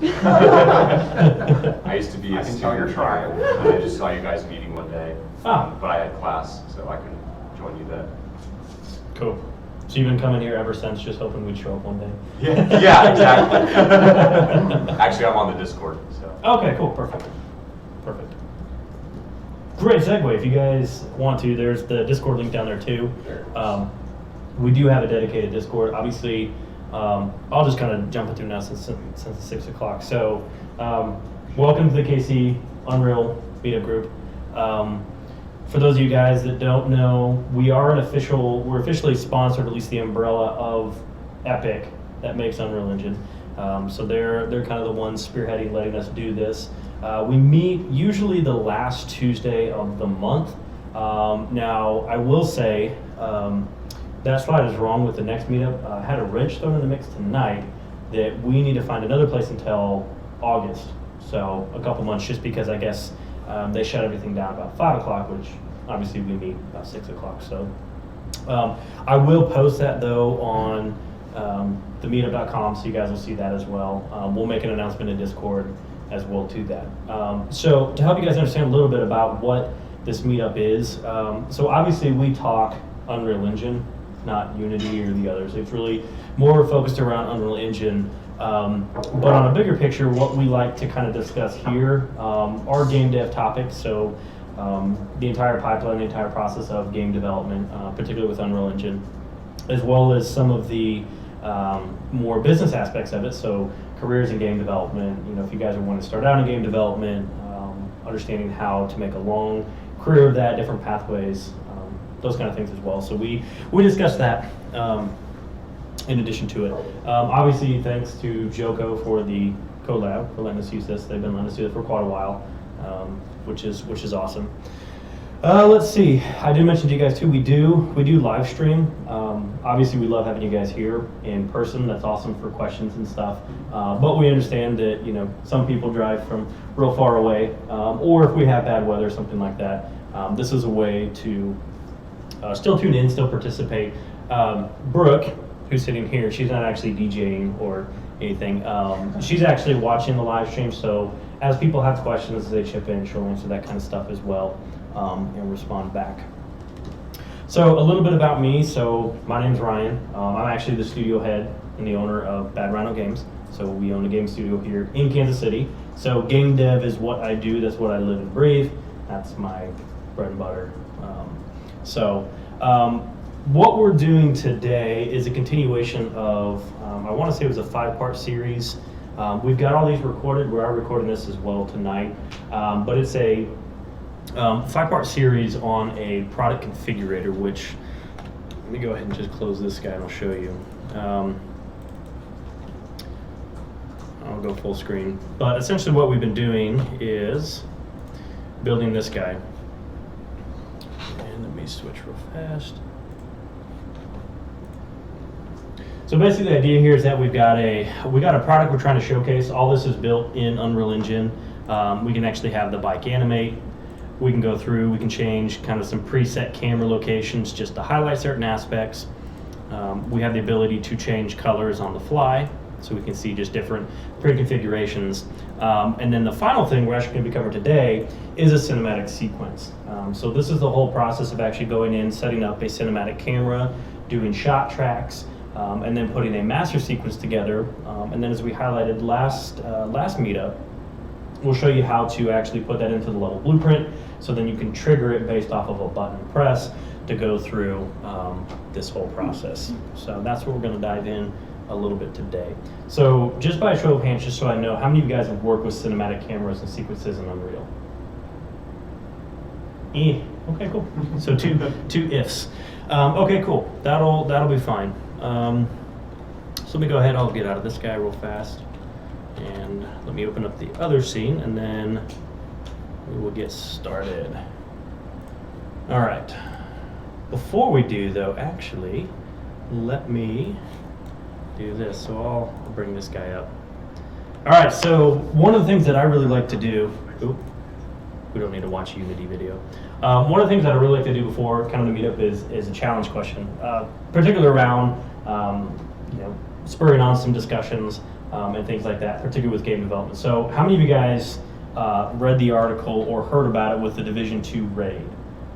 I used to be a I can tell you're student trying. here. I just saw you guys meeting one day, Ah. but I had class, so I couldn't join you then. Cool. So you've been coming here ever since, just hoping we'd show up one day? Yeah, exactly. Actually, I'm on the Discord, so. Okay, cool, perfect. Perfect. Great segue. If you guys want to, there's the Discord link down there too. We do have a dedicated Discord. Obviously, I'll just kind of jump it through now since it's 6 o'clock. So, welcome to the KC Unreal Meetup group. For those of you guys that don't know, we're officially sponsored, at least the umbrella of Epic that makes Unreal Engine. So they're kind of the ones spearheading, letting us do this. We meet usually the last Tuesday of the month. Now, I will say, that slide is wrong with the next meetup. I had a wrench thrown in the mix tonight that we need to find another place until August. So a couple months, just because I guess they shut everything down about 5 o'clock, which obviously we meet about 6 o'clock. So I will post that though on the meetup.com, so you guys will see that as well. We'll make an announcement in Discord as well to that. So to help you guys understand a little bit about what this meetup is, so obviously we talk Unreal Engine, not Unity or the others. It's really more focused around Unreal Engine. But on a bigger picture, what we like to kind of discuss here are game dev topics. So the entire pipeline, the entire process of game development, particularly with Unreal Engine, as well as some of the more business aspects of it. So careers in game development, if you guys are wanting to start out in game development, understanding how to make a long career of that, different pathways, those kind of things as well. So we discussed that in addition to it. Obviously, thanks to Joko for the collab, for letting us use this. They've been letting us do it for quite a while, which is awesome. Let's see. I did mention to you guys too. We do live stream. Obviously, we love having you guys here in person. That's awesome for questions and stuff. But we understand that some people drive from real far away, or if we have bad weather, something like that. This is a way to still tune in, still participate. Brooke, who's sitting here, she's not actually DJing or anything. She's actually watching the live stream, so as people have questions, as they chip in, she'll answer that kind of stuff as well and respond back. So a little bit about me. So my name's Ryan. I'm actually the studio head and the owner of Bad Rhino Games. So we own a game studio here in Kansas City. So game dev is what I do. That's what I live and breathe. That's my bread and butter. What we're doing today is a continuation of, I want to say it was a 5-part series. We've got all these recorded. We are recording this as well tonight. But it's a 5-part series on a product configurator, which, let me go ahead and just close this guy and I'll show you. I'll go full screen. But essentially what we've been doing is building this guy. And let me switch real fast. So basically the idea here is that we got a product we're trying to showcase. All this is built in Unreal Engine. We can actually have the bike animate. We can go through, we can change kind of some preset camera locations just to highlight certain aspects. We have the ability to change colors on the fly, so we can see just different pre-configurations. And then the final thing we're actually going to be covering today is a cinematic sequence. So this is the whole process of actually going in, setting up a cinematic camera, doing shot tracks, and then putting a master sequence together. And then as we highlighted last meetup, we'll show you how to actually put that into the level blueprint, so then you can trigger it based off of a button press to go through this whole process. So that's what we're going to dive in a little bit today. So just by a show of hands, just so I know, how many of you guys have worked with cinematic cameras and sequences in Unreal? Okay, cool. So two ifs. Okay, cool. That'll be fine. So let me go ahead. I'll get out of this guy real fast, and let me open up the other scene, and then we will get started. All right. Before we do, though, actually, let me do this. So I'll bring this guy up. All right. So one of the things that I really like to do. We don't need to watch a Unity video. One of the things that I really like to do before kind of the meetup is a challenge question, particularly around spurring on some discussions and things like that, particularly with game development. So how many of you guys read the article or heard about it with the Division 2 raid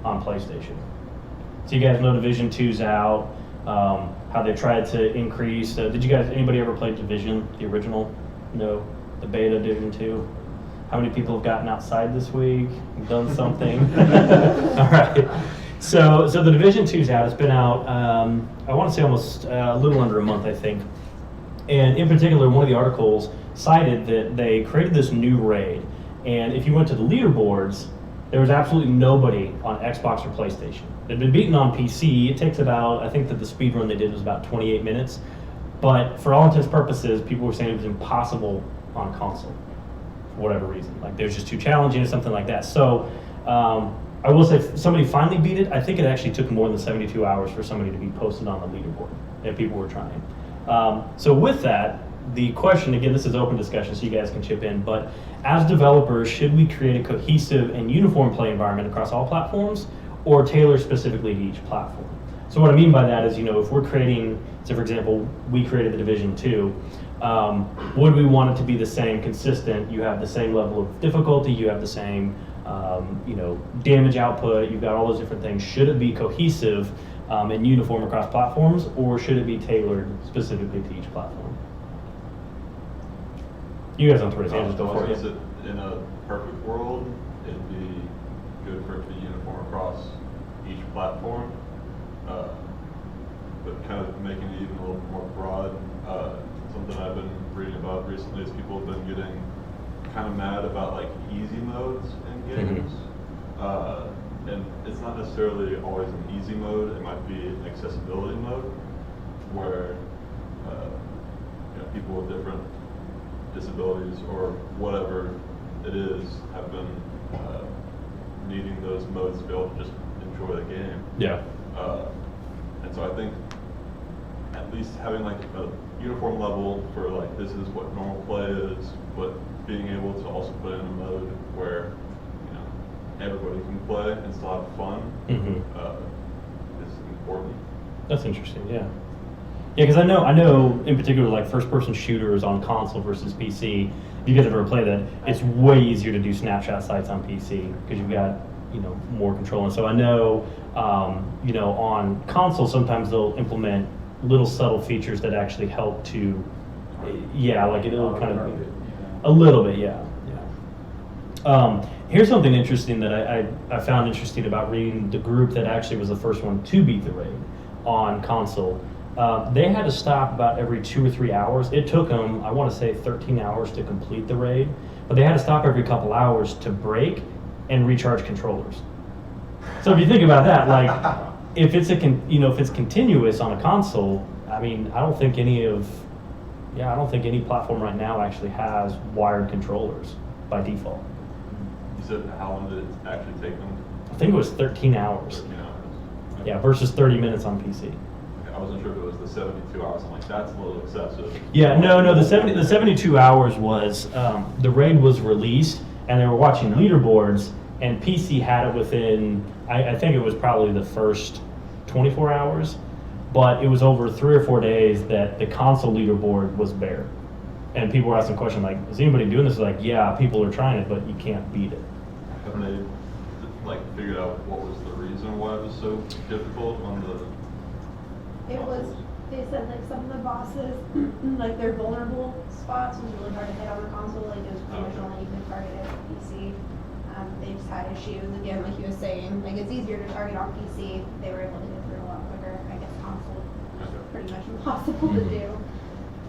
on PlayStation? So you guys know Division 2's out, how they tried to increase. Did you guys, anybody ever play Division, the original? No? The beta Division 2? How many people have gotten outside this week, done something? All right. So the Division 2's out. It's been out, I want to say almost a little under a month, I think. And in particular, one of the articles cited that they created this new raid. And if you went to the leaderboards, there was absolutely nobody on Xbox or PlayStation. They'd been beaten on PC. It takes about, I think that the speed run they did was about 28 minutes. But for all intents and purposes, people were saying it was impossible on console for whatever reason. Like, there's just too challenging or something like that. So I will say, if somebody finally beat it, I think it actually took more than 72 hours for somebody to be posted on the leaderboard, and people were trying. So with that, the question, again, this is open discussion, so you guys can chip in, but as developers, should we create a cohesive and uniform play environment across all platforms, or tailor specifically to each platform? So what I mean by that is, if we're creating, so for example, we created the Division 2, would we want it to be the same, consistent? You have the same level of difficulty, you have the same, damage output, you've got all those different things. Should it be cohesive and uniform across platforms, or should it be tailored specifically to each platform? You guys don't have to answer for it. In a perfect world, it'd be good for it to be uniform across each platform, but kind of making it even a little more broad. Something I've been reading about recently is people have been getting kind of mad about like easy modes in games. And it's not necessarily always an easy mode. It might be an accessibility mode where people with different disabilities or whatever it is have been needing those modes to be able to just enjoy the game. Yeah. And so I think at least having like a uniform level for like this is what normal play is, but being able to also put in a mode where everybody can play and still have fun is important. That's interesting. Yeah. Yeah, because I know in particular, like first-person shooters on console versus PC. If you guys have ever played that, it's way easier to do snapshot sights on PC because you've got more control. And so I know on console sometimes they'll implement little subtle features that actually help to, like it'll kind of a little bit, yeah. Here's something interesting that I found interesting about reading the group that actually was the first one to beat the raid on console. They had to stop about every 2 or 3 hours. It took them, I want to say, 13 hours to complete the raid, but they had to stop every couple hours to break and recharge controllers. So if you think about that, like if it's if it's continuous on a console, I mean, I don't think any platform right now actually has wired controllers by default. You said how long did it actually take them? I think it was 13 hours. 13 hours. Yeah, versus 30 minutes on PC. Okay, I wasn't sure if it was the 72 hours. I'm like, that's a little excessive. Yeah, no. The 72 hours was the raid was released, and they were watching leaderboards, and PC had it within. I think it was probably the first 24 hours, but it was over 3 or 4 days that the console leaderboard was bare, and people were asking questions like, "Is anybody doing this?" Like, yeah, people are trying it, but you can't beat it. Haven't they figured out what was the reason why it was so difficult on the? They said some of the bosses, their vulnerable spots was really hard to hit on the console. It was pretty much only you could target it on PC. They just had issues again, like he was saying. It's easier to target on PC. They were able to get through a lot quicker. I guess console was pretty much impossible to do.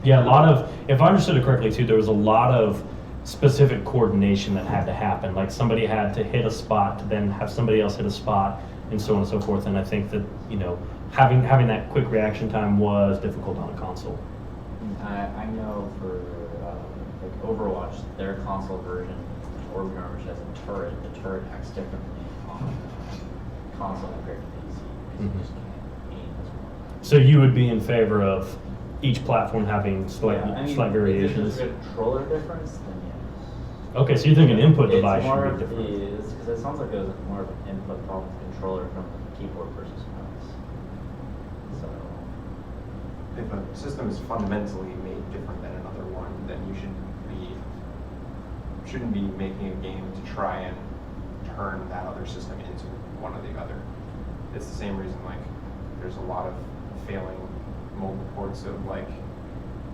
Yeah, a lot of, if I understood it correctly too, there was a lot of specific coordination that had to happen. Like somebody had to hit a spot to then have somebody else hit a spot, and so on and so forth. And I think that having that quick reaction time was difficult on a console. I know for Overwatch, their console version, Orb which has a turret, the turret acts differently on console compared to PC because you just can't aim as well. So you would be in favor of each platform having slight variations? If there's a controller difference, then yes. Okay, so you think an input device should be different? Because it sounds like it was more of an input problem with controller from the keyboard versus mouse. So If a system is fundamentally made different than another one, then you shouldn't be making a game to try and turn that other system into one or the other. It's the same reason like there's a lot of failing mobile ports of like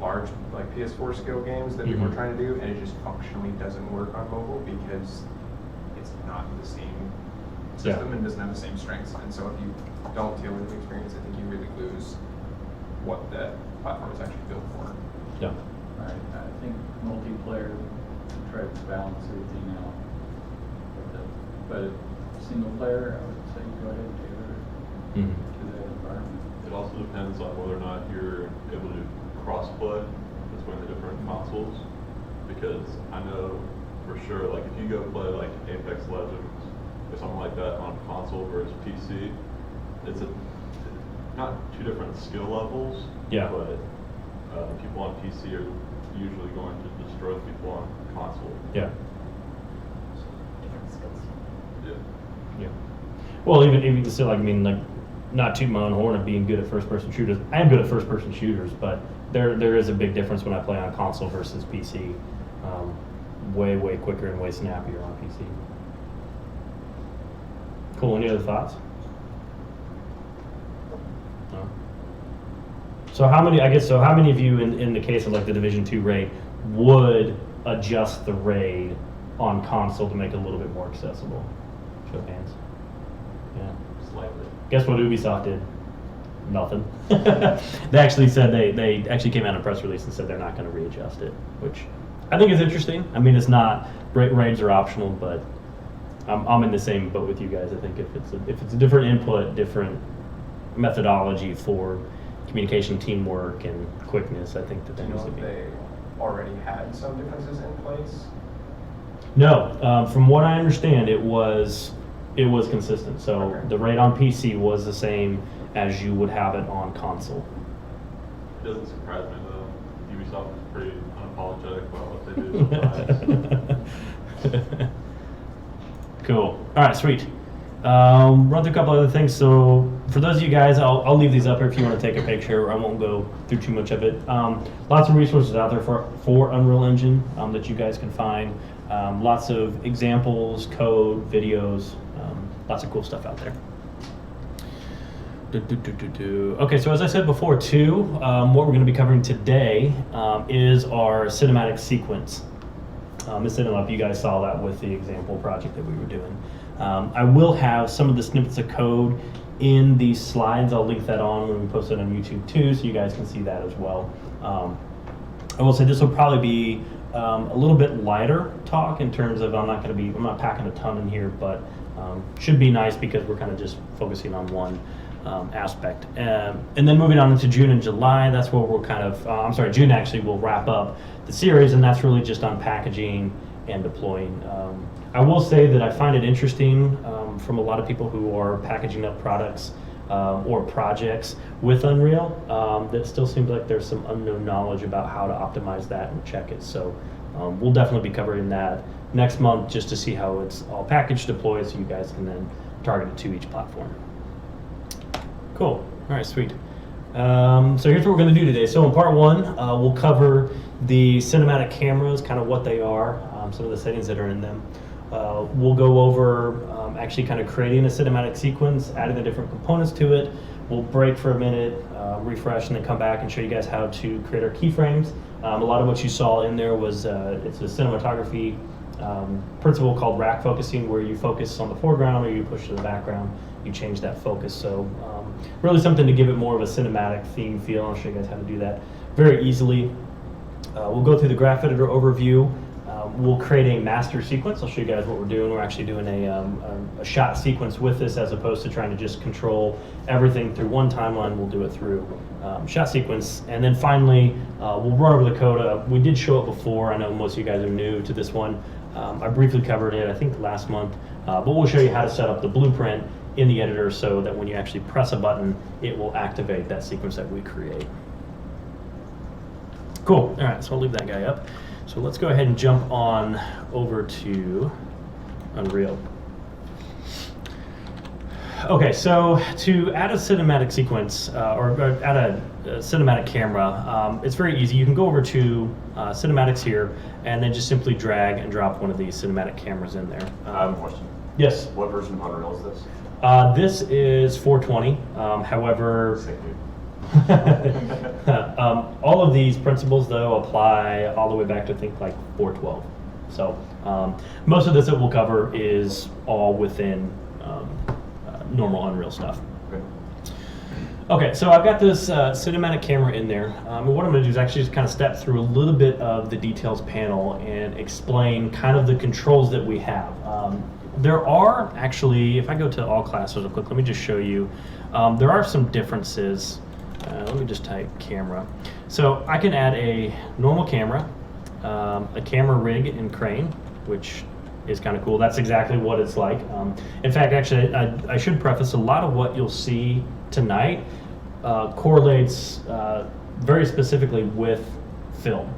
large like PS4 scale games that people are trying to do, and it just functionally doesn't work on mobile because it's not the same system and doesn't have the same strengths. And so if you don't deal with the experience, I think you really lose what that platform is actually built for. Yeah. Right, I think multiplayer tries to balance everything out. But single player, I would say go ahead and tailor it to that environment. It also depends on whether or not you're able to cross-play between the different consoles. Because I know for sure, like if you go play like Apex Legends or something like that on console versus PC, it's not two different skill levels. Yeah. But people on PC are usually going to destroy people on console. Yeah. Different skills. Yeah. Yeah. Well, even still, like, I mean, like, not tooting my own horn of being good at first-person shooters. I am good at first-person shooters, but there is a big difference when I play on console versus PC. Way quicker and way snappier on PC. Cool. Any other thoughts? No. So how many? I guess so. How many of you, in the case of like the Division 2 raid, would adjust the raid on console to make it a little bit more accessible? Show of hands. Yeah. Slightly. Guess what Ubisoft did? Nothing. They actually said they actually came out in a press release and said they're not going to readjust it, which I think is interesting. I mean, it's not raids are optional, but I'm in the same boat with you guys. I think if it's a different input, different methodology for communication, teamwork, and quickness, I think that Do you needs know to if be. they already had some differences in place? No, from what I understand, it was consistent. So Okay. the raid on PC was the same as you would have it on console. It doesn't surprise me though. Ubisoft is pretty unapologetic about what they do sometimes. Cool. All right, sweet. Run through a couple other things. So for those of you guys, I'll leave these up here if you want to take a picture. I won't go through too much of it. Lots of resources out there for Unreal Engine that you guys can find. Lots of examples, code, videos, lots of cool stuff out there. Okay, so as I said before too, what we're going to be covering today is our cinematic sequence. It's setting up. You guys saw that with the example project that we were doing. I will have some of the snippets of code in these slides. I'll link that on when we post it on YouTube too, so you guys can see that as well. I will say this will probably be a little bit lighter talk in terms of I'm not packing a ton in here, but should be nice because we're kind of just focusing on one aspect. And then moving on into June and July, that's where we'll kind of, June actually will wrap up the series, and that's really just on packaging and deploying. I will say that I find it interesting from a lot of people who are packaging up products or projects with Unreal, that still seems like there's some unknown knowledge about how to optimize that and check it. So we'll definitely be covering that next month just to see how it's all packaged, deployed, so you guys can then target it to each platform. Cool. All right, sweet. So here's what we're going to do today. So in part one, we'll cover the cinematic cameras, kind of what they are, some of the settings that are in them. We'll go over actually kind of creating a cinematic sequence, adding the different components to it. We'll break for a minute, refresh, and then come back and show you guys how to create our keyframes. A lot of what you saw in there was it's a cinematography principle called rack focusing, where you focus on the foreground or you push to the background. You change that focus. So really something to give it more of a cinematic theme feel. I'll show you guys how to do that very easily. We'll go through the graph editor overview. We'll create a master sequence. I'll show you guys what we're doing. We're actually doing a shot sequence with this, as opposed to trying to just control everything through one timeline. We'll do it through shot sequence. And then finally, we'll run over the code. We did show it before. I know most of you guys are new to this one. I briefly covered it, I think, last month. But we'll show you how to set up the blueprint in the editor so that when you actually press a button, it will activate that sequence that we create. Cool. All right, so I'll leave that guy up. So let's go ahead and jump on over to Unreal. Okay, so to add a cinematic sequence or add a cinematic camera, it's very easy. You can go over to cinematics here and then just simply drag and drop one of these cinematic cameras in there. I have a question. Yes. What version of Unreal is this? This is 420. However, Sick, dude. all of these principles though apply all the way back to I think like 412. So most of this that we'll cover is all within normal Unreal stuff. Okay. Okay, so I've got this cinematic camera in there. And what I'm going to do is actually just kind of step through a little bit of the details panel and explain kind of the controls that we have. There are actually, if I go to all classes real quick, let me just show you. There are some differences. Let me just type camera. So I can add a normal camera, a camera rig and crane, which is kind of cool. That's exactly what it's like. In fact, actually, I should preface, a lot of what you'll see tonight correlates very specifically with film,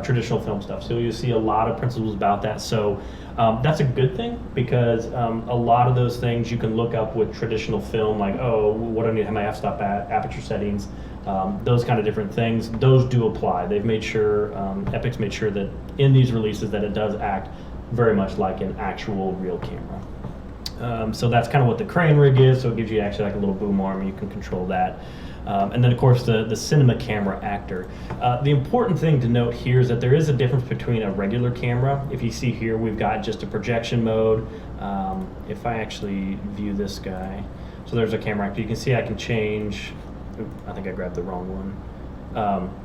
traditional film stuff. So you'll see a lot of principles about that. So that's a good thing, because a lot of those things you can look up with traditional film, like, oh, what do I need to have my f-stop at, aperture settings, those kind of different things. Those do apply. They've made sure, Epic's made sure that in these releases that it does act very much like an actual real camera. So that's kind of what the crane rig is. So it gives you actually like a little boom arm, and you can control that. And then of course the cinema camera actor. The important thing to note here is that there is a difference between a regular camera. If you see here, we've got just a projection mode. If I actually view this guy, so there's a camera actor. You can see I can change. I think I grabbed the wrong one.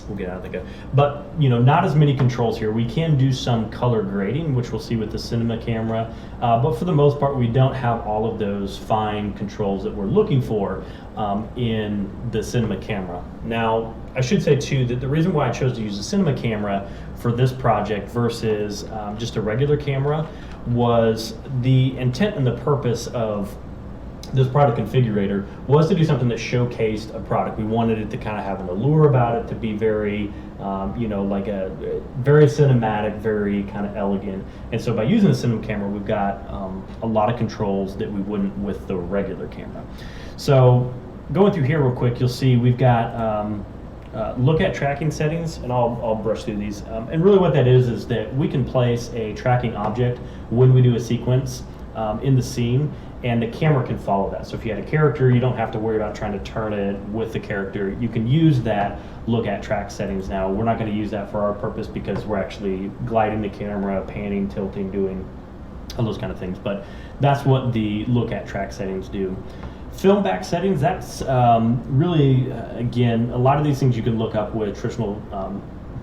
We'll get out of the go. But not as many controls here. We can do some color grading, which we'll see with the cinema camera. But for the most part, we don't have all of those fine controls that we're looking for in the cinema camera. Now, I should say too that the reason why I chose to use the cinema camera for this project versus just a regular camera was the intent and the purpose of this product configurator was to do something that showcased a product. We wanted it to kind of have an allure about it, to be very, like a very cinematic, very kind of elegant. And so by using the cinema camera, we've got a lot of controls that we wouldn't with the regular camera. So going through here real quick, you'll see we've got look at tracking settings, and I'll brush through these. And really what that is that we can place a tracking object when we do a sequence in the scene, and the camera can follow that. So if you had a character, you don't have to worry about trying to turn it with the character. You can use that look at track settings now. We're not going to use that for our purpose because we're actually gliding the camera, panning, tilting, doing all those kind of things. But that's what the look at track settings do. Film back settings, that's really, again, a lot of these things you can look up with traditional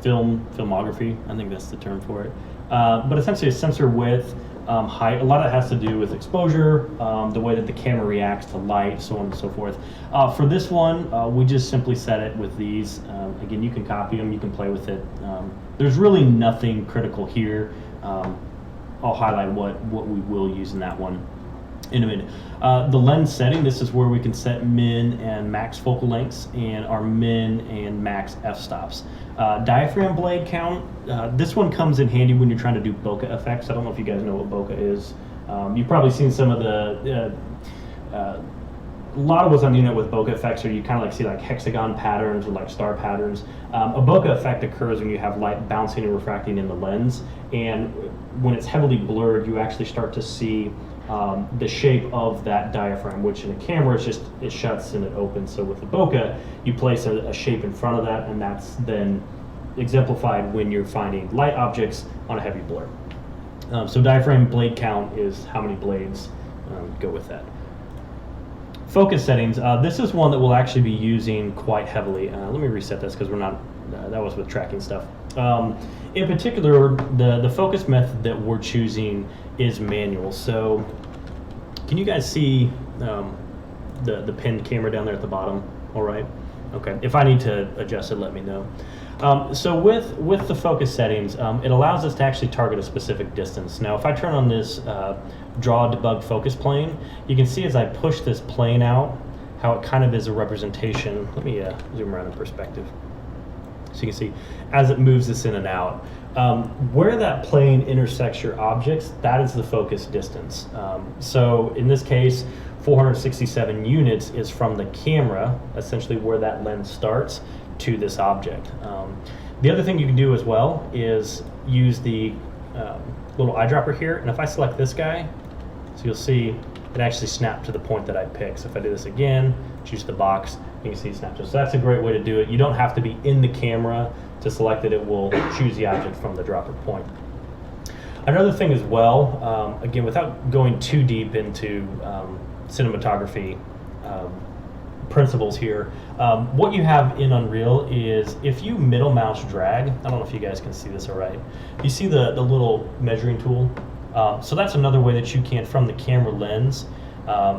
filmography. I think that's the term for it. But essentially a sensor width, height, a lot of it has to do with exposure, the way that the camera reacts to light, so on and so forth. For this one, we just simply set it with these. Again, you can copy them, you can play with it. There's really nothing critical here. I'll highlight what we will use in that one in a minute. The lens setting, this is where we can set min and max focal lengths and our min and max f-stops. Diaphragm blade count, this one comes in handy when you're trying to do bokeh effects. I don't know if you guys know what bokeh is. You've probably seen some of the, a lot of what's on the internet with bokeh effects are you kind of like see like hexagon patterns or like star patterns. A bokeh effect occurs when you have light bouncing and refracting in the lens, and when it's heavily blurred, you actually start to see the shape of that diaphragm, which in a camera it's just, it shuts and it opens. So with the bokeh, you place a shape in front of that, and that's then exemplified when you're finding light objects on a heavy blur. So diaphragm blade count is how many blades go with that. Focus settings, this is one that we'll actually be using quite heavily. Let me reset this because we're not, that was with tracking stuff. In particular, the focus method that we're choosing is manual. So can you guys see the pinned camera down there at the bottom? All right. Okay. If I need to adjust it, let me know. So with the focus settings, it allows us to actually target a specific distance. Now, if I turn on this draw debug focus plane, you can see as I push this plane out, how it kind of is a representation. Let me zoom around in perspective. So you can see as it moves this in and out, Where that plane intersects your objects, that is the focus distance. So in this case, 467 units is from the camera, essentially where that lens starts, to this object. The other thing you can do as well is use the little eyedropper here, and if I select this guy, so you'll see it actually snapped to the point that I picked. So if I do this again, choose the box, you can see it snapped to. So that's a great way to do it. You don't have to be in the camera to select it. It will choose the object from the dropper point. Another thing as well, again, without going too deep into cinematography principles here, what you have in Unreal is if you middle mouse drag, I don't know if you guys can see this all right, you see the little measuring tool? So that's another way that you can, from the camera lens,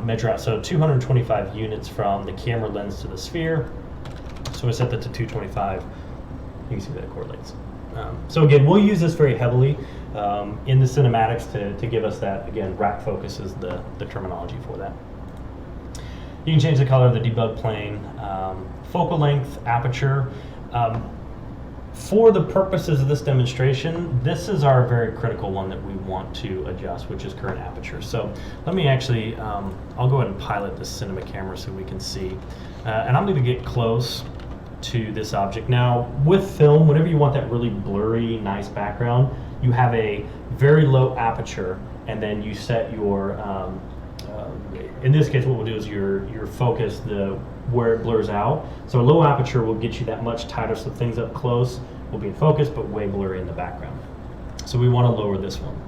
measure out. So 225 units from the camera lens to the sphere. So I set that to 225. You can see that correlates. So again, we'll use this very heavily in the cinematics to give us that, again, rack focus is the terminology for that. You can change the color of the debug plane, focal length, aperture. For the purposes of this demonstration, this is our very critical one that we want to adjust, which is current aperture. So let me actually, I'll go ahead and pilot this cinema camera so we can see. And I'm going to get close to this object. Now, with film, whenever you want that really blurry, nice background, you have a very low aperture, and then you set your, in this case, what we'll do is your focus, where it blurs out. So a low aperture will get you that much tighter, so things up close will be in focus, but way blurry in the background. So we want to lower this one.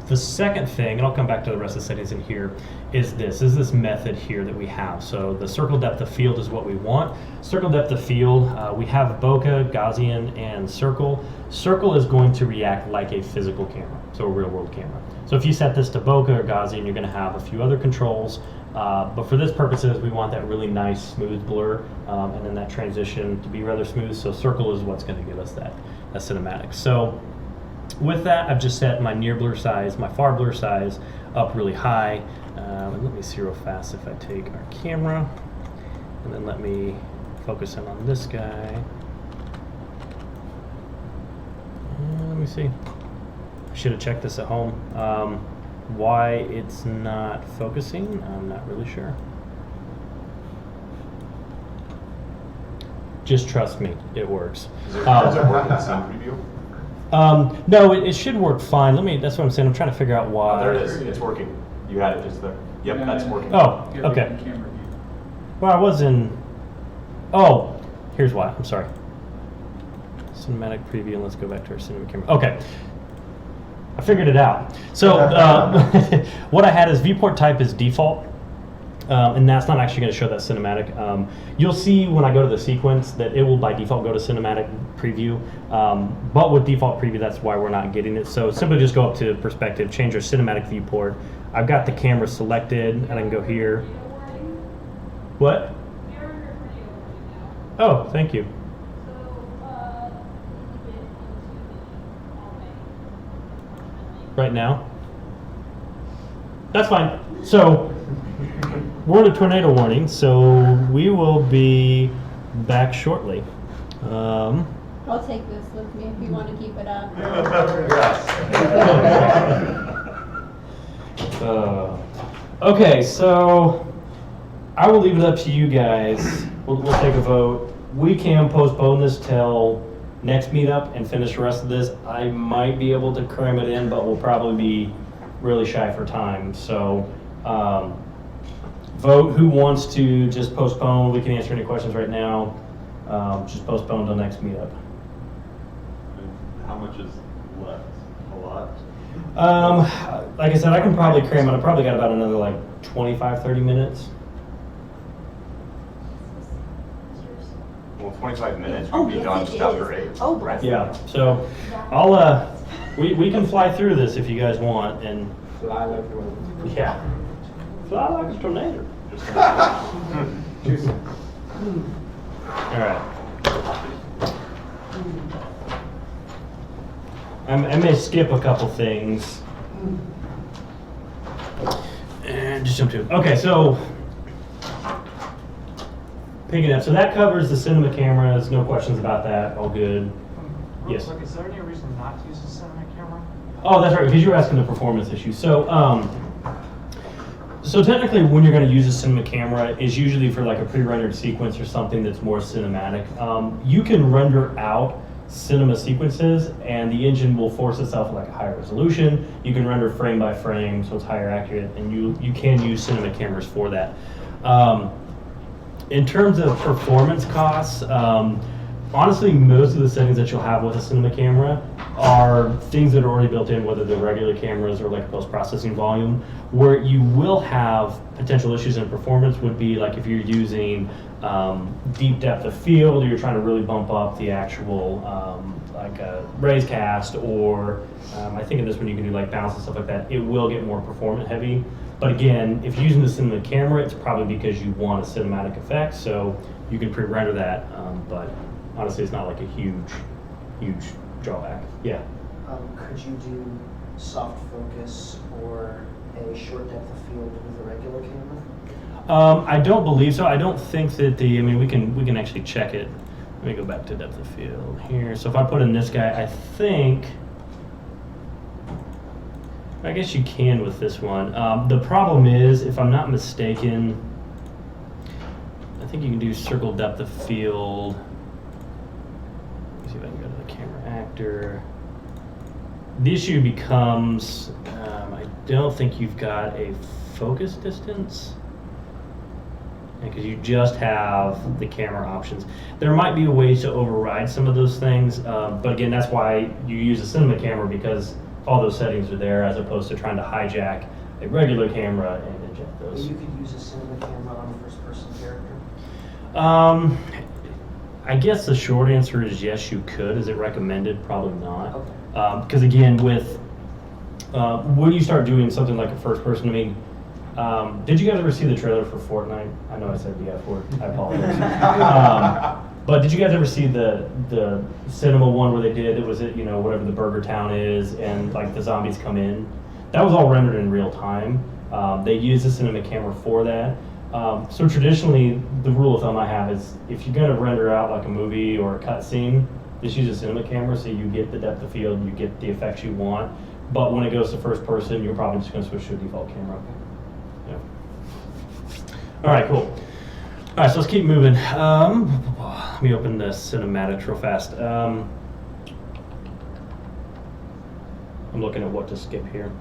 The second thing, and I'll come back to the rest of the settings in here, is this method here that we have. So the circle depth of field is what we want. Circle depth of field, we have bokeh, Gaussian, and circle. Circle is going to react like a physical camera, so a real world camera. So if you set this to bokeh or Gaussian, you're going to have a few other controls. But for this purposes, we want that really nice smooth blur, and then that transition to be rather smooth. So circle is what's going to give us that cinematic. So with that, I've just set my near blur size, my far blur size up really high. And let me see real fast if I take our camera, and then let me focus in on this guy. Let me see. I should have checked this at home. Why it's not focusing, I'm not really sure. Just trust me, it works. Does it work in Scene Preview? No, it should work fine. That's what I'm saying. I'm trying to figure out why. Oh, there it is. It's working. You had it just there. Yep, Yeah, that's yeah. working. Oh, You gotta okay. be in camera view. Well, I was in. Oh, here's why. I'm sorry. Cinematic preview, and let's go back to our cinema camera. Okay. I figured it out. So what I had is viewport type is default, and that's not actually going to show that cinematic. You'll see when I go to the sequence that it will by default go to cinematic preview, but with default preview, that's why we're not getting it. So simply just go up to perspective, change our cinematic viewport. I've got the camera selected, and I can go here. What? Oh, thank you. Right now? That's fine. So we're in a tornado warning, so we will be back shortly. I'll take this with me if you want to keep it up. Okay, so I will leave it up to you guys. We'll take a vote. We can postpone this till next meetup and finish the rest of this. I might be able to cram it in, but we'll probably be really shy for time. So vote who wants to just postpone. We can answer any questions right now. Just postpone till next meetup. How much is left? A lot? Like I said, I can probably cram it. I probably got about another like 25, 30 minutes. Well, 25 minutes Oh, would be yes, done it just is. after 8. Oh, bless Yeah, so I'll, we can fly through this if you guys want, and Fly like the wind. yeah. Fly like a tornado. All right. I may skip a couple things. And just jump to it. Okay, so picking up. So that covers the cinema cameras. No questions about that. All good. Real Yes. quick, is there any reason not to use a cinema camera? Oh, that's right, because you were asking the performance issue. So technically, when you're going to use a cinema camera, is usually for like a pre-rendered sequence or something that's more cinematic. You can render out cinema sequences, and the engine will force itself at like a higher resolution. You can render frame by frame, so it's higher accurate, and you can use cinema cameras for that. In terms of performance costs, honestly, most of the settings that you'll have with a cinema camera are things that are already built in, whether they're regular cameras or like post-processing volume. Where you will have potential issues in performance would be like if you're using deep depth of field, or you're trying to really bump up the actual like a raise cast, or I think in this one you can do like bounce and stuff like that. It will get more performance heavy. But again, if you're using the cinema camera, it's probably because you want a cinematic effect, so you can pre-render that. But honestly, it's not like a huge drawback. Yeah. Could you do soft focus or a short depth of field with a regular camera? I don't believe so. I don't think that I mean, we can actually check it. Let me go back to depth of field here. So if I put in this guy, I guess you can with this one. The problem is, if I'm not mistaken, I think you can do circle depth of field. Let me see if I can go to the camera actor. The issue becomes, I don't think you've got a focus distance, because you just have the camera options. There might be a way to override some of those things, but again, that's why you use a cinema camera, because all those settings are there, as opposed to trying to hijack a regular camera and inject those. You could use a cinema camera on a first-person character? I guess the short answer is yes, you could. Is it recommended? Probably not. Okay. Because again, with when you start doing something like a first person, I mean, did you guys ever see the trailer for Fortnite? I know I said the F word. I apologize. But did you guys ever see the cinema one where they did, it was it, you know, whatever the burger town is, and like the zombies come in? That was all rendered in real time. They used a cinema camera for that. So traditionally, the rule of thumb I have is if you're going to render out like a movie or a cutscene, just use a cinema camera so you get the depth of field, you get the effects you want. But when it goes to first person, you're probably just going to switch to a default camera. Yeah. All right, cool. All right, so let's keep moving. Let me open the cinematics real fast. I'm looking at what to skip here.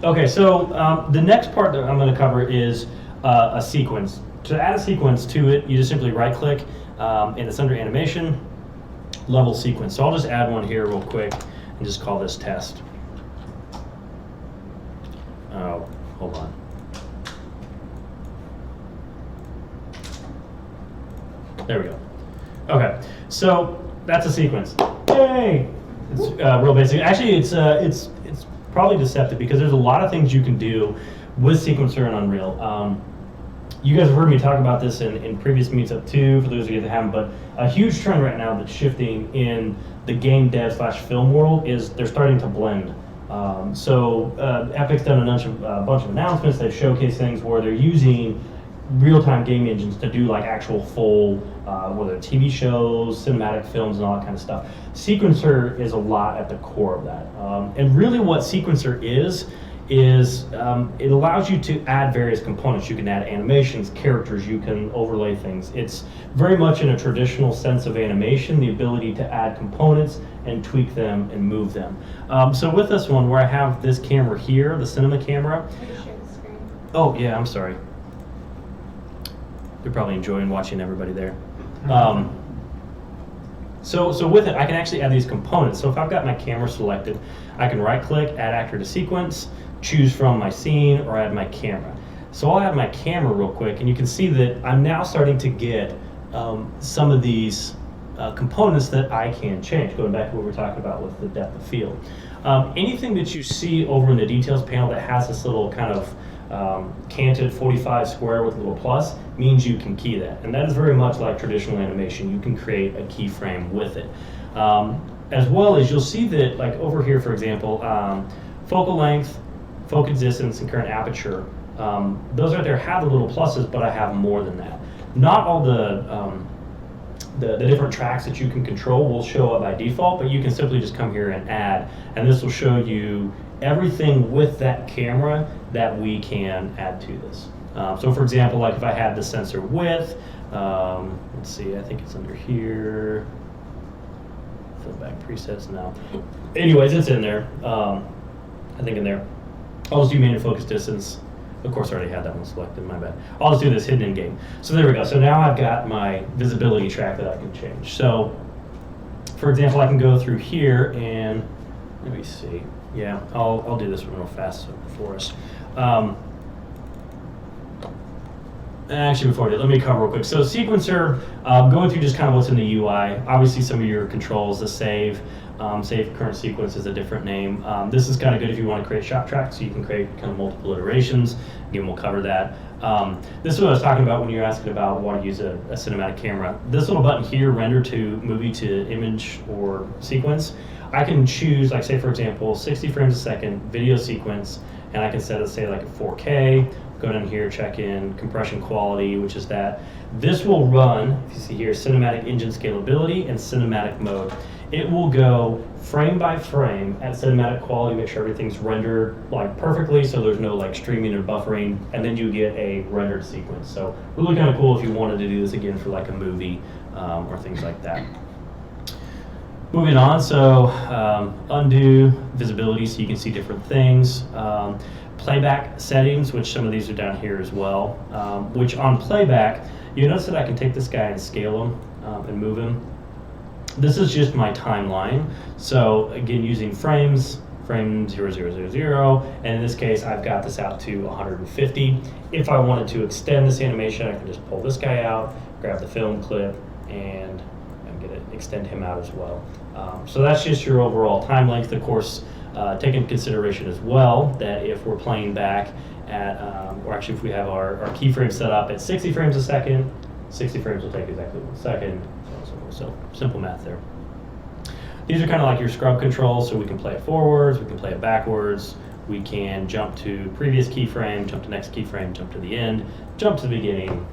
Okay, so the next part that I'm going to cover is a sequence. To add a sequence to it, you just simply right-click, and it's under animation, level sequence. So I'll just add one here real quick and just call this test. Oh, hold on. There we go. Okay, so that's a sequence. Yay! It's real basic. Actually, it's probably deceptive, because there's a lot of things you can do with Sequencer and Unreal. You guys have heard me talk about this in previous Meetup too, for those of you that haven't, but a huge trend right now that's shifting in the game dev / film world is they're starting to blend. Epic's done a bunch of announcements. They've showcased things where they're using real-time game engines to do like actual full, whether TV shows, cinematic films, and all that kind of stuff. Sequencer is a lot at the core of that. And really what Sequencer is it allows you to add various components. You can add animations, characters, you can overlay things. It's very much in a traditional sense of animation, the ability to add components and tweak them and move them. So with this one, where I have this camera here, the cinema camera. I just shared the screen. Oh yeah, I'm sorry. You're probably enjoying watching everybody there. So with it, I can actually add these components. So if I've got my camera selected, I can right-click, add actor to sequence, choose from my scene, or add my camera. So I'll add my camera real quick, and you can see that I'm now starting to get some of these components that I can change, going back to what we were talking about with the depth of field. Anything that you see over in the details panel that has this little kind of canted 45 square with a little plus means you can key that, and that is very much like traditional animation. You can create a keyframe with it, as well as you'll see that, like over here, for example, focal length, focal distance, and current aperture. Those right there have the little pluses, but I have more than that. not all the different tracks that you can control will show up by default, but you can simply just come here and add, and this will show you everything with that camera that we can add to this. So for example, like if I had the sensor width, let's see, I think it's under here. Fill back presets now. Anyways, it's in there. I think in there. I'll just do main and focus distance. Of course, I already had that one selected, my bad. I'll just do this hidden in game. So there we go. So now I've got my visibility track that I can change. So for example, I can go through here and let me see. Yeah, I'll do this one real fast for us. Actually, before I do, let me cover real quick. So sequencer, going through just kind of what's in the UI. Obviously, some of your controls, the save current sequence is a different name. This is kind of good if you want to create shot tracks, so you can create kind of multiple iterations. Again, we'll cover that. This is what I was talking about when you're asking about want to use a cinematic camera. This little button here, render to movie to image or sequence. I can choose, like say for example, 60 frames a second video sequence, and I can set it, say like a 4K. Go down here, check in compression quality, which is that. This will run, if you see here, cinematic engine scalability and cinematic mode. It will go frame by frame at cinematic quality, make sure everything's rendered like perfectly, so there's no like streaming or buffering, and then you get a rendered sequence. So really kind of cool if you wanted to do this again for like a movie or things like that. Moving on, so undo visibility so you can see different things. Playback settings, which some of these are down here as well, which on playback, you notice that I can take this guy and scale him and move him. This is just my timeline. So again, using frames, frame 0000, and in this case, I've got this out to 150. If I wanted to extend this animation, I can just pull this guy out, grab the film clip, and extend him out as well. So that's just your overall time length. Of course, take into consideration as well that if we're playing back at, or actually if we have our keyframe set up at 60 frames a second, 60 frames will take exactly 1 second. So simple math there. These are kind of like your scrub controls, so we can play it forwards, we can play it backwards, we can jump to previous keyframe, jump to next keyframe, jump to the end, jump to the beginning,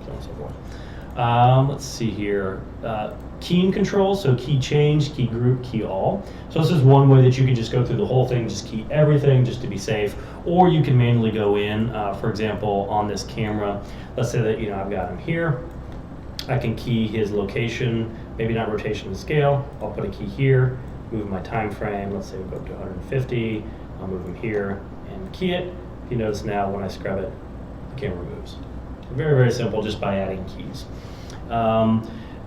so on and so forth. Let's see here. Keying controls, so key change, key group, key all. So this is one way that you can just go through the whole thing, just key everything just to be safe, or you can manually go in, for example, on this camera. Let's say that I've got him here. I can key his location, maybe not rotation and scale. I'll put a key here, move my time frame. Let's say we go up to 150. I'll move him here and key it. If you notice now when I scrub it, the camera moves. Very, very simple just by adding keys.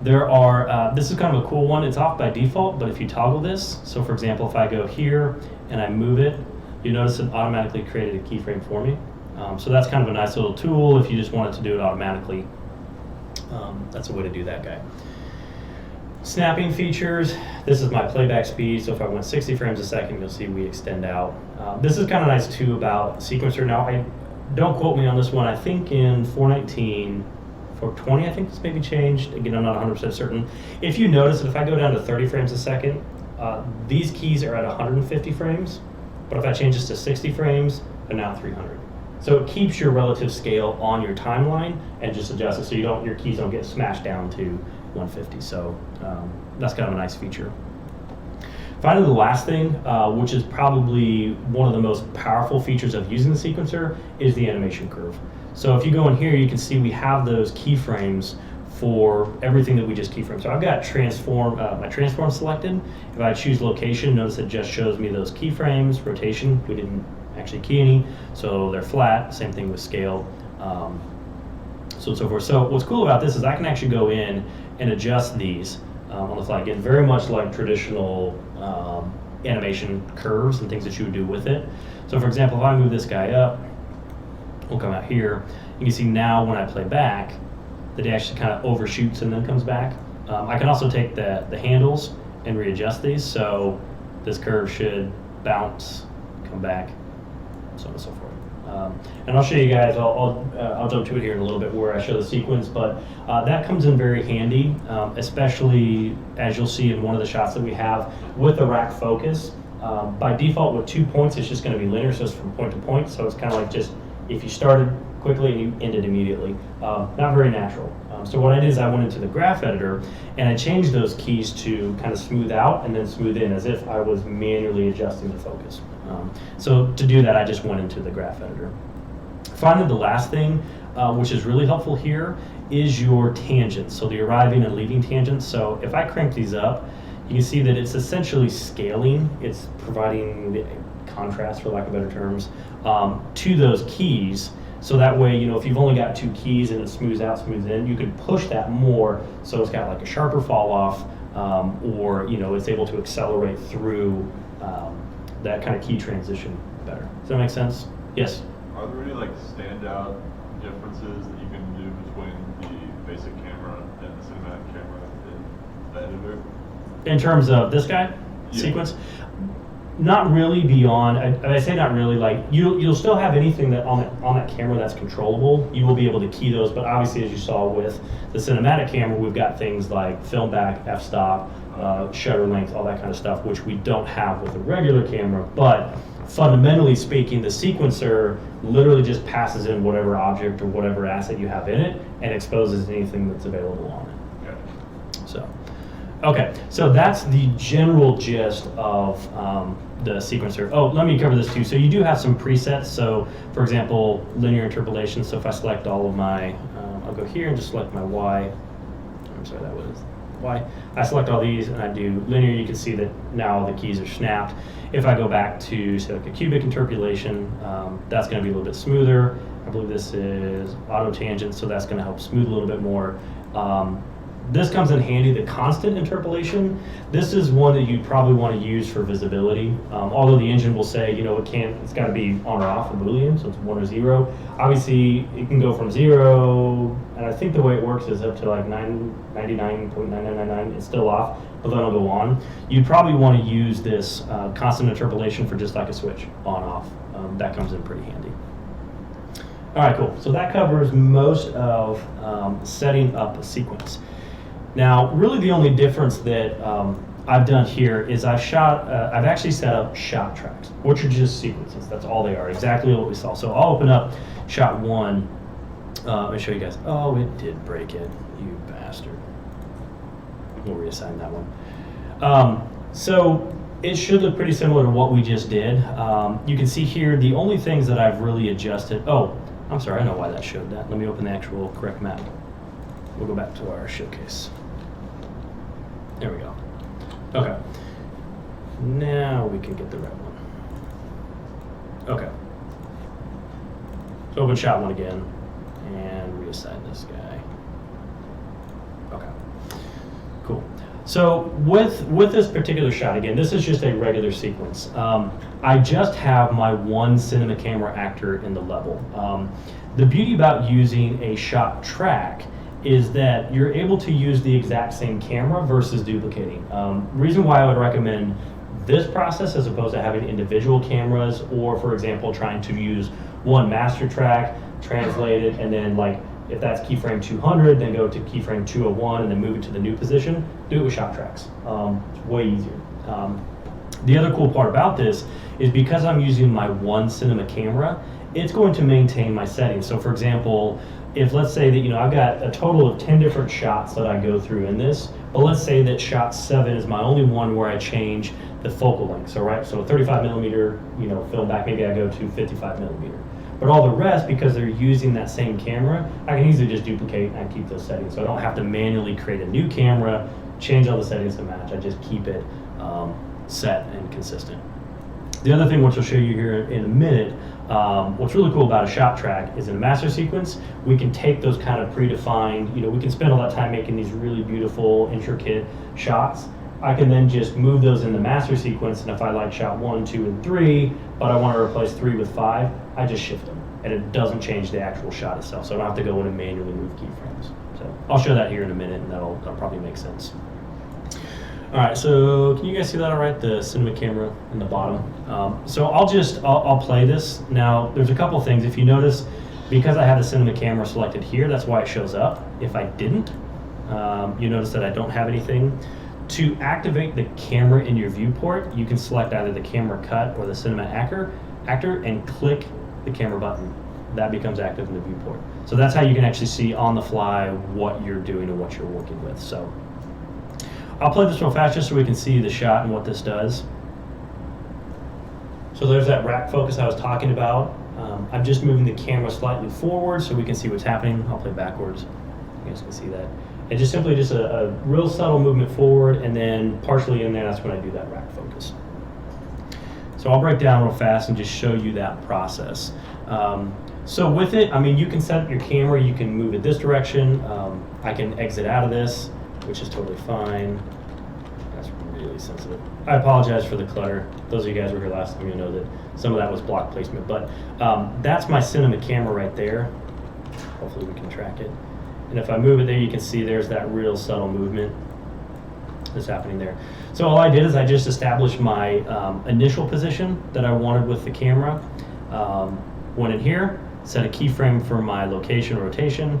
There are, this is kind of a cool one. It's off by default, but if you toggle this, so for example, if I go here and I move it, you notice it automatically created a keyframe for me. So that's kind of a nice little tool if you just wanted to do it automatically. That's a way to do that guy. Snapping features, this is my playback speed, so if I went 60 frames a second, you'll see we extend out. This is kind of nice too about sequencer. Now, don't quote me on this one, I think in 419, 420, I think this may be changed. Again, I'm not 100% certain. If you notice that if I go down to 30 frames a second, these keys are at 150 frames, but if I change this to 60 frames, they're now 300. So it keeps your relative scale on your timeline and just adjusts it so your keys don't get smashed down to 150. So that's kind of a nice feature. Finally, the last thing, which is probably one of the most powerful features of using the sequencer, is the animation curve. So if you go in here, you can see we have those keyframes for everything that we just keyframe. So I've got my transform selected. If I choose location, notice it just shows me those keyframes. Rotation, we didn't actually key any, so they're flat. Same thing with scale, so forth. So what's cool about this is I can actually go in and adjust these on the fly. Again, very much like traditional animation curves and things that you would do with it. So for example, if I move this guy up, we'll come out here. You can see now when I play back, the dash kind of overshoots and then comes back. I can also take the handles and readjust these, so this curve should bounce, come back, so on and so forth. And I'll show you guys, I'll jump to it here in a little bit where I show the sequence, but that comes in very handy, especially as you'll see in one of the shots that we have with the rack focus. By default with 2 points, it's just going to be linear, so it's from point to point, so it's kind of like just, if you started quickly and you end it immediately. Not very natural. So what I did is I went into the graph editor and I changed those keys to kind of smooth out and then smooth in, as if I was manually adjusting the focus. So to do that, I just went into the graph editor. Finally, the last thing, which is really helpful here, is your tangents. So the arriving and leaving tangents. So if I crank these up, you can see that it's essentially scaling. It's providing the contrast, for lack of better terms, to those keys. So that way, you know, if you've only got 2 keys and it smooths out, smooths in, you can push that more so it's got like a sharper fall off, or, you know, it's able to accelerate through that kind of key transition better. Does that make sense? Yes? Are there any like standout differences that you can do between the basic camera and the cinematic camera in the editor? In terms of this guy, Yeah. sequence? Not really beyond, I say not really, like you'll still have anything that on that camera that's controllable. You will be able to key those, but obviously as you saw with the cinematic camera, we've got things like film back, f-stop, shutter length, all that kind of stuff, which we don't have with a regular camera. But fundamentally speaking, the sequencer literally just passes in whatever object or whatever asset you have in it and exposes anything that's available on it. Okay. So, okay, so that's the general gist of the sequencer. Oh, let me cover this too. So you do have some presets. So for example, linear interpolation. So if I select all of my, I'll go here and just select my Y. I'm sorry, that was Y. I select all these and I do linear. You can see that now the keys are snapped. If I go back to say like a cubic interpolation, that's going to be a little bit smoother. I believe this is auto tangent, so that's going to help smooth a little bit more. This comes in handy, the constant interpolation. This is one that you probably want to use for visibility. Although the engine will say, you know, it's got to be on or off a Boolean, so it's 1 or 0. Obviously, it can go from 0, and I think the way it works is up to like 99.9999. It's still off, but then it'll go on. You'd probably want to use this constant interpolation for just like a switch, on off. That comes in pretty handy. All right, cool. So that covers most of setting up a sequence. Now, really the only difference that I've done here is I've actually set up shot tracks, which are just sequences. That's all they are, exactly what we saw. So I'll open up shot 1 and show you guys. Oh, it did break it, you bastard. We'll reassign that one. So it should look pretty similar to what we just did. You can see here the only things that I've really adjusted. Oh, I'm sorry, I know why that showed that. Let me open the actual correct map. We'll go back to our showcase. There we go. Okay. Now we can get the right one. Okay. So open shot 1 again and reassign this guy. Okay. Cool. So with this particular shot, again, this is just a regular sequence. I just have my one cinema camera actor in the level. The beauty about using a shot track is that you're able to use the exact same camera versus duplicating. Reason why I would recommend this process as opposed to having individual cameras, or for example, trying to use one master track, translate it, and then like if that's keyframe 200, then go to keyframe 201 and then move it to the new position, do it with shot tracks. It's way easier. The other cool part about this is because I'm using my one cinema camera, it's going to maintain my settings. So for example, if let's say that, you know, I've got a total of 10 different shots that I go through in this, but let's say that shot 7 is my only one where I change the focal length. So right, so 35 millimeter, you know, film back, maybe I go to 55 millimeter. But all the rest, because they're using that same camera, I can easily just duplicate and keep those settings. So I don't have to manually create a new camera, change all the settings to match. I just keep it set and consistent. The other thing which I'll show you here in a minute, what's really cool about a shot track is in a master sequence, we can take those kind of predefined, you know, we can spend all that time making these really beautiful, intricate shots. I can then just move those in the master sequence, and if I like shot 1, 2, and 3, but I want to replace 3 with 5, I just shift them, and it doesn't change the actual shot itself, so I don't have to go in and manually move keyframes. So I'll show that here in a minute, and that'll probably make sense. All right, so can you guys see that all right, the cinema camera in the bottom? So I'll play this. Now, there's a couple things. If you notice, because I have the cinema camera selected here, that's why it shows up. If I didn't, you notice that I don't have anything. To activate the camera in your viewport, you can select either the camera cut or the cinema actor and click the camera button. that becomes active in the viewport. So that's how you can actually see on the fly what you're doing and what you're working with. So I'll play this real fast just so we can see the shot and what this does. So there's that rack focus I was talking about. I'm just moving the camera slightly forward so we can see what's happening. I'll play backwards. You guys can see that. And just simply just a real subtle movement forward, and then partially in there, that's when I do that rack focus. So I'll break down real fast and just show you that process. So with it, I mean, you can set up your camera, you can move it this direction. I can exit out of this, which is totally fine. That's really sensitive. I apologize for the clutter. Those of you guys who were here last time, you'll know that some of that was block placement, but that's my cinema camera right there. Hopefully we can track it. And if I move it there, you can see there's that real subtle movement that's happening there. So all I did is I just established my initial position that I wanted with the camera. Went in here, set a keyframe for my location rotation.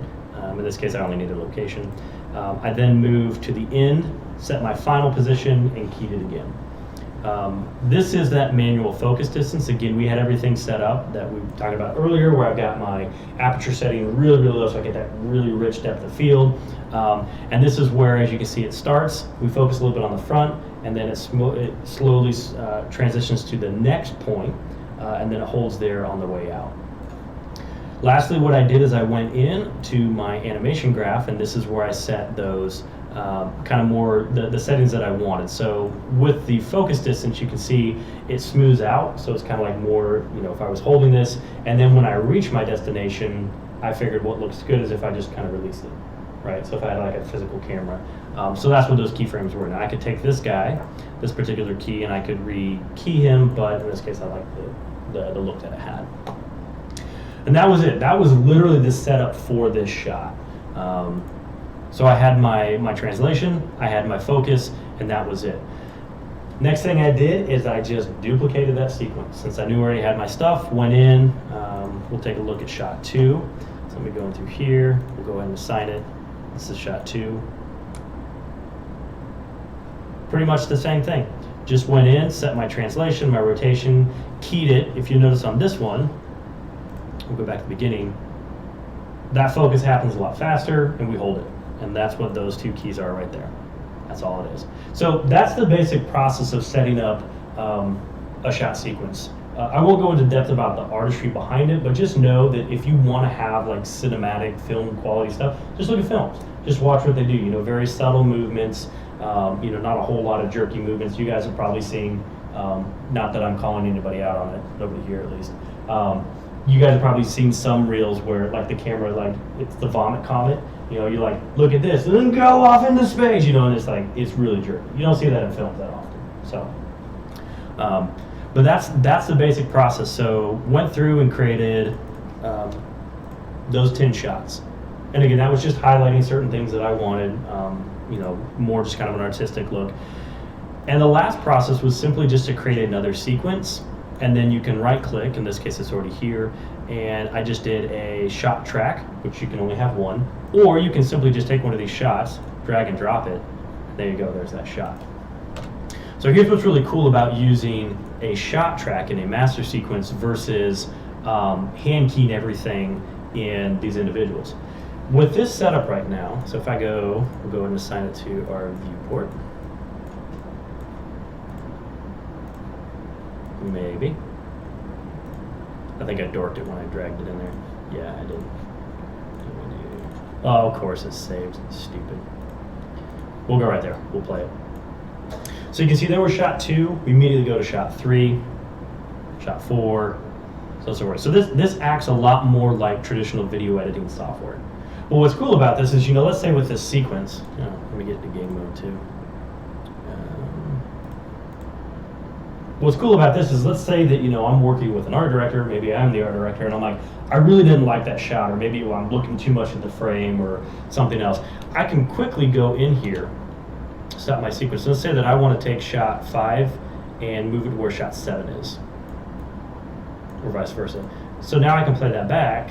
In this case, I only need a location. I then moved to the end, set my final position, and keyed it again. This is that manual focus distance. Again, we had everything set up that we talked about earlier, where I've got my aperture setting really, really low so I get that really rich depth of field. And this is where, as you can see, it starts. We focus a little bit on the front, and then it slowly transitions to the next point, and then it holds there on the way out. Lastly, what I did is I went in to my animation graph, and this is where I set those kind of more the settings that I wanted. So with the focus distance, you can see it smooths out, so it's kind of like more, you know, if I was holding this, and then when I reach my destination, I figured what looks good is if I just kind of release it, right? So if I had like a physical camera. So that's what those keyframes were. Now I could take this guy, this particular key, and I could re-key him, but in this case I like the look that it had. And that was it. That was literally the setup for this shot. So I had my translation, I had my focus, and that was it. Next thing I did is I just duplicated that sequence. Since I knew I already had my stuff, went in, we'll take a look at shot 2. So let me go in through here, we'll go ahead and assign it. This is shot 2. Pretty much the same thing. Just went in, set my translation, my rotation, keyed it. If you notice on this one, we'll go back to the beginning, that focus happens a lot faster and we hold it. And that's what those two keys are right there. That's all it is. So that's the basic process of setting up a shot sequence. I won't go into depth about the artistry behind it, but just know that if you want to have like cinematic film quality stuff, just look at films. Just watch what they do. You know, very subtle movements. You know, not a whole lot of jerky movements. You guys have probably seen. Not that I'm calling anybody out on it. Nobody here at least. You guys have probably seen some reels where like the camera, like it's the vomit comet. You know, you like, look at this, and then go off into space, you know, and it's like, it's really jerky. You don't see that in films that often, so. But that's the basic process. So went through and created those 10 shots. And again, that was just highlighting certain things that I wanted, you know, more just kind of an artistic look. And the last process was simply just to create another sequence. And then you can right click, in this case it's already here, and I just did a shot track, which you can only have one, or you can simply just take one of these shots, drag and drop it, and there you go, there's that shot. So here's what's really cool about using a shot track in a master sequence versus hand keying everything in these individuals. With this setup right now, so if I go, we'll go ahead and assign it to our viewport. Maybe. I think I dorked it when I dragged it in there. Yeah, I did. Oh, of course it's saved. Stupid. We'll go right there. We'll play it. So you can see there was shot 2. We immediately go to shot 3, shot 4, so forth. So this acts a lot more like traditional video editing software. Well, what's cool about this is, you know, let's say with this sequence, let me get into game mode too. What's cool about this is, let's say that, you know, I'm working with an art director, maybe I'm the art director, and I'm like, I really didn't like that shot, or maybe I'm looking too much at the frame or something else. I can quickly go in here, stop my sequence. Let's say that I want to take shot 5 and move it to where shot 7 is, or vice versa. So now I can play that back,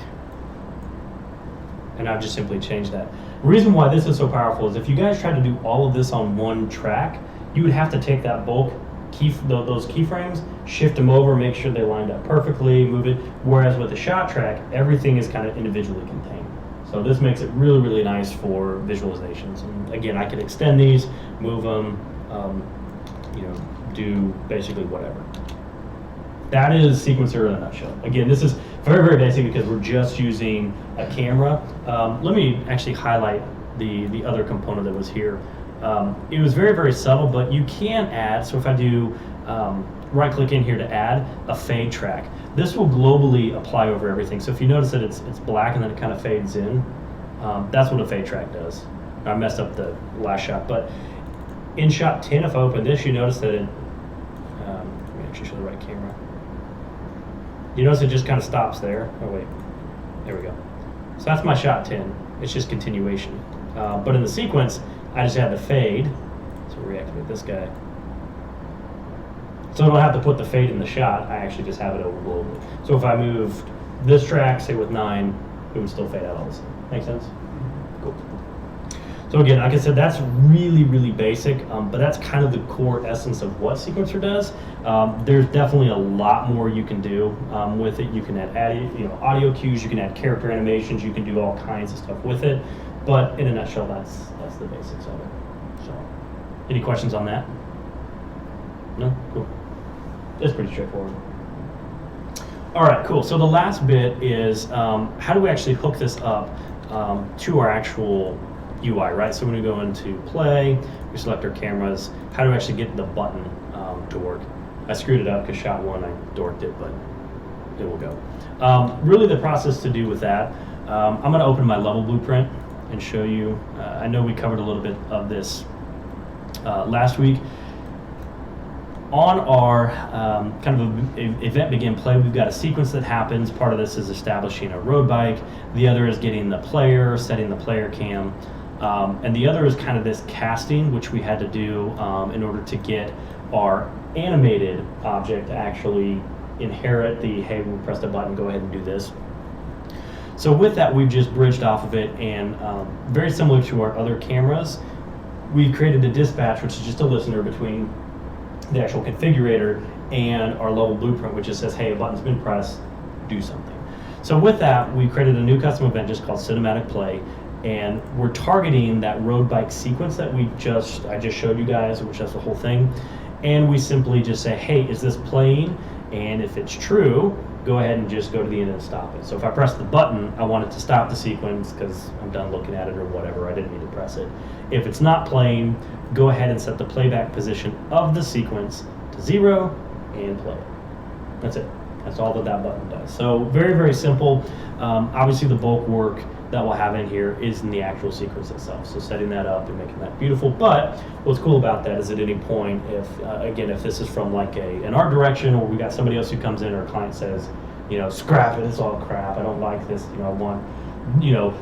and I've just simply changed that. The reason why this is so powerful is if you guys tried to do all of this on one track, you would have to take that bulk those keyframes, shift them over, make sure they lined up perfectly, move it. Whereas with the shot track, everything is kind of individually contained. So this makes it really, really nice for visualizations. And again, I could extend these, move them, do basically whatever. That is Sequencer in a nutshell. Again, this is very, very basic because we're just using a camera. Let me actually highlight the other component that was here. It was very, very subtle, but you can add, so if I do right click in here to add a fade track, this will globally apply over everything. So if you notice that it's black and then it kind of fades in, that's what a fade track does. I messed up the last shot, but in shot 10, if I open this, you notice that it, let me actually show the right camera. You notice it just kind of stops there. Oh wait, there we go. So that's my shot 10. It's just continuation. But in the sequence, I just had the fade. So reactivate this guy. So I don't have to put the fade in the shot. I actually just have it over globally. So if I moved this track, say with 9, it would still fade out all the same. Make sense? Cool. So again, like I said, that's really, really basic, but that's kind of the core essence of what Sequencer does. There's definitely a lot more you can do with it. You can add audio cues, you can add character animations, you can do all kinds of stuff with it. But in a nutshell, that's the basics of it. So, any questions on that? No? Cool. It's pretty straightforward. All right, cool. So the last bit is how do we actually hook this up to our actual UI, right? So when we go into play, we select our cameras, how do we actually get the button to work? I screwed it up because shot 1, I dorked it, but it will go. Really the process to do with that, I'm gonna open my level blueprint and show you. I know we covered a little bit of this last week. On our kind of event begin play, we've got a sequence that happens. Part of this is establishing a road bike. The other is getting the player, setting the player cam. And the other is kind of this casting, which we had to do in order to get our animated object to actually inherit the, hey, we pressed a button, go ahead and do this. So with that, we've just bridged off of it, and very similar to our other cameras, we created a dispatch, which is just a listener between the actual configurator and our level blueprint, which just says, hey, a button's been pressed, do something. So with that, we created a new custom event just called Cinematic Play, and we're targeting that road bike sequence that I just showed you guys, which is the whole thing. And we simply just say, hey, is this playing? And if it's true, go ahead and just go to the end and stop it. So if I press the button, I want it to stop the sequence because I'm done looking at it or whatever, I didn't need to press it. If it's not playing, go ahead and set the playback position of the sequence to 0 and play it. That's it. That's all that button does. So very, very simple. Obviously the bulk work that we'll have in here is in the actual sequence itself. So setting that up and making that beautiful. But what's cool about that is at any point, if again, if this is from like an art direction, or we got somebody else who comes in or a client says, scrap it, it's all crap, I don't like this, I want,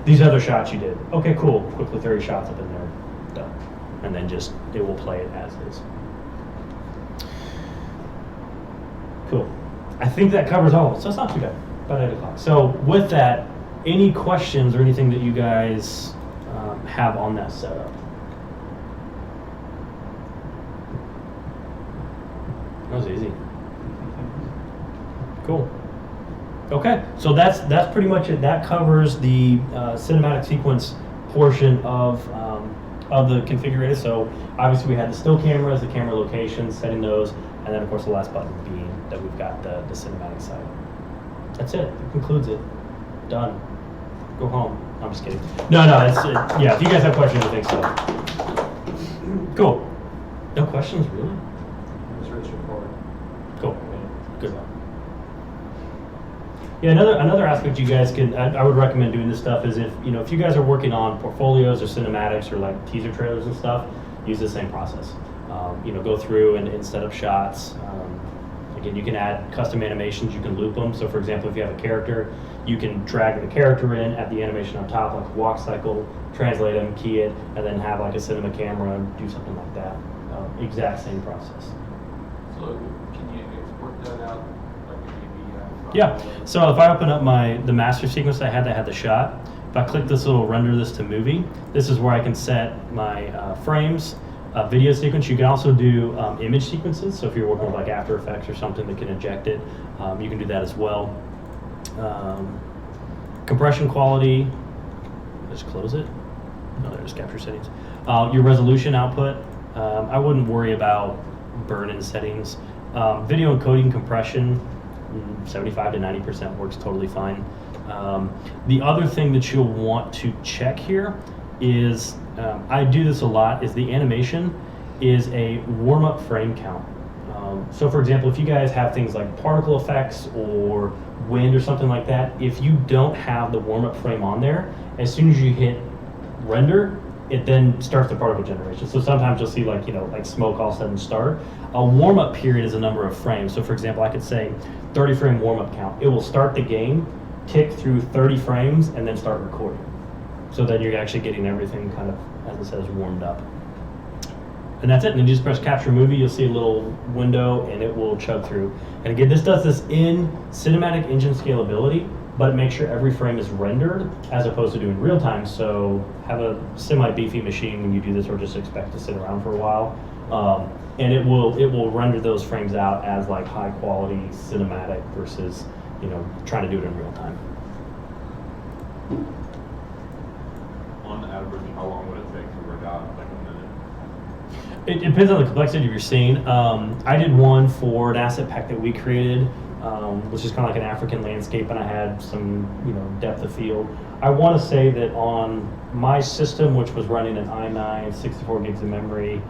these other shots you did. Okay, cool, quickly 30 shots up in there, done. And then just, it will play it as is. Cool. I think that covers all of it, so it's not too bad, about 8 o'clock. So with that, any questions or anything that you guys have on that setup? That was easy. Cool. Okay, so that's pretty much it. That covers the cinematic sequence portion of the configurator. So obviously we had the still cameras, the camera locations, setting those, and then of course the last button being that we've got the cinematic side. That's it. It concludes it. Done. Go home. I'm just kidding. No, that's it. Yeah, if you guys have questions, I think so. Cool. No questions, really? It was really straightforward. Cool. Good. Yeah, another aspect you guys can, I would recommend doing this stuff is if you guys are working on portfolios or cinematics or like teaser trailers and stuff, use the same process. Go through and set up shots. Again, you can add custom animations, you can loop them. So for example, if you have a character, you can drag the character in, add the animation on top, like a walk cycle, translate them, key it, and then have like a cinema camera and do something like that. Exact same process. So can you export that out like a AV? Yeah, so if I open up the master sequence I had that had the shot, if I click this little render this to movie, this is where I can set my frames, video sequence. You can also do image sequences. So if you're working with like After Effects or something that can inject it, you can do that as well. Compression quality, just close it. No, there's capture settings. Your resolution output, I wouldn't worry about burn-in settings. Video encoding compression, 75 to 90% works totally fine. The other thing that you'll want to check here is, I do this a lot, is the animation is a warm-up frame count. So for example, if you guys have things like particle effects or wind or something like that, if you don't have the warm-up frame on there, as soon as you hit render, it then starts the particle generation. So sometimes you'll see like, like smoke all of a sudden start. A warm-up period is a number of frames. So for example, I could say 30 frame warm-up count. It will start the game, tick through 30 frames, and then start recording. So then you're actually getting everything kind of, as it says, warmed up. And that's it. And then you just press capture movie, you'll see a little window and it will chug through. And again, this does this in cinematic engine scalability, but it makes sure every frame is rendered as opposed to doing real time. So have a semi-beefy machine when you do this, or just expect to sit around for a while. And it will render those frames out as like high quality cinematic versus, trying to do it in real time. On average, how long would it take to work out, like a minute? It depends on the complexity of your scene. I did one for an asset pack that we created, which is kind of like an African landscape, and I had some, depth of field. I want to say that on my system, which was running an i9, 64 gigs of memory,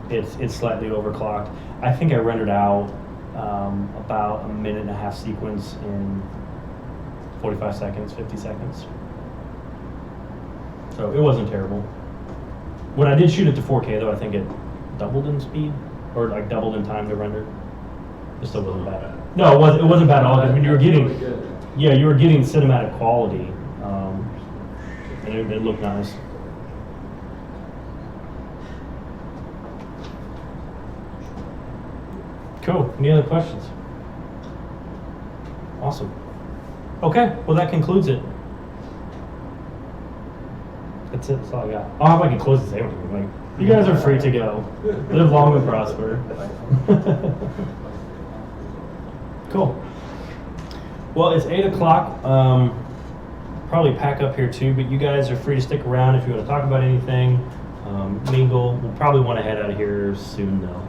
it's slightly overclocked. I think I rendered out about a minute and a half sequence in 45 seconds, 50 seconds. So it wasn't terrible. When I did shoot it to 4K though, I think it doubled in speed, or like doubled in time to render. It still wasn't bad. No, it wasn't bad at all, because when you were getting, you were getting cinematic quality, and it looked nice. Cool. Any other questions? Awesome. Okay, well that concludes it. That's it. That's all I got. Oh, how about I can close this out? Like, you guys are free to go. Live long and prosper. Cool. Well, it's 8 o'clock. Probably pack up here too, but you guys are free to stick around if you want to talk about anything. Mingle. We'll probably want to head out of here soon though.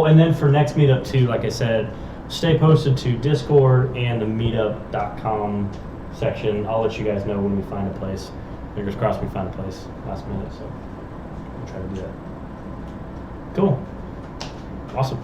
And then for next meetup too, like I said, stay posted to Discord and the meetup.com section. I'll let you guys know when we find a place. Fingers crossed we find a place last minute, so we'll try to do that. Cool. Awesome.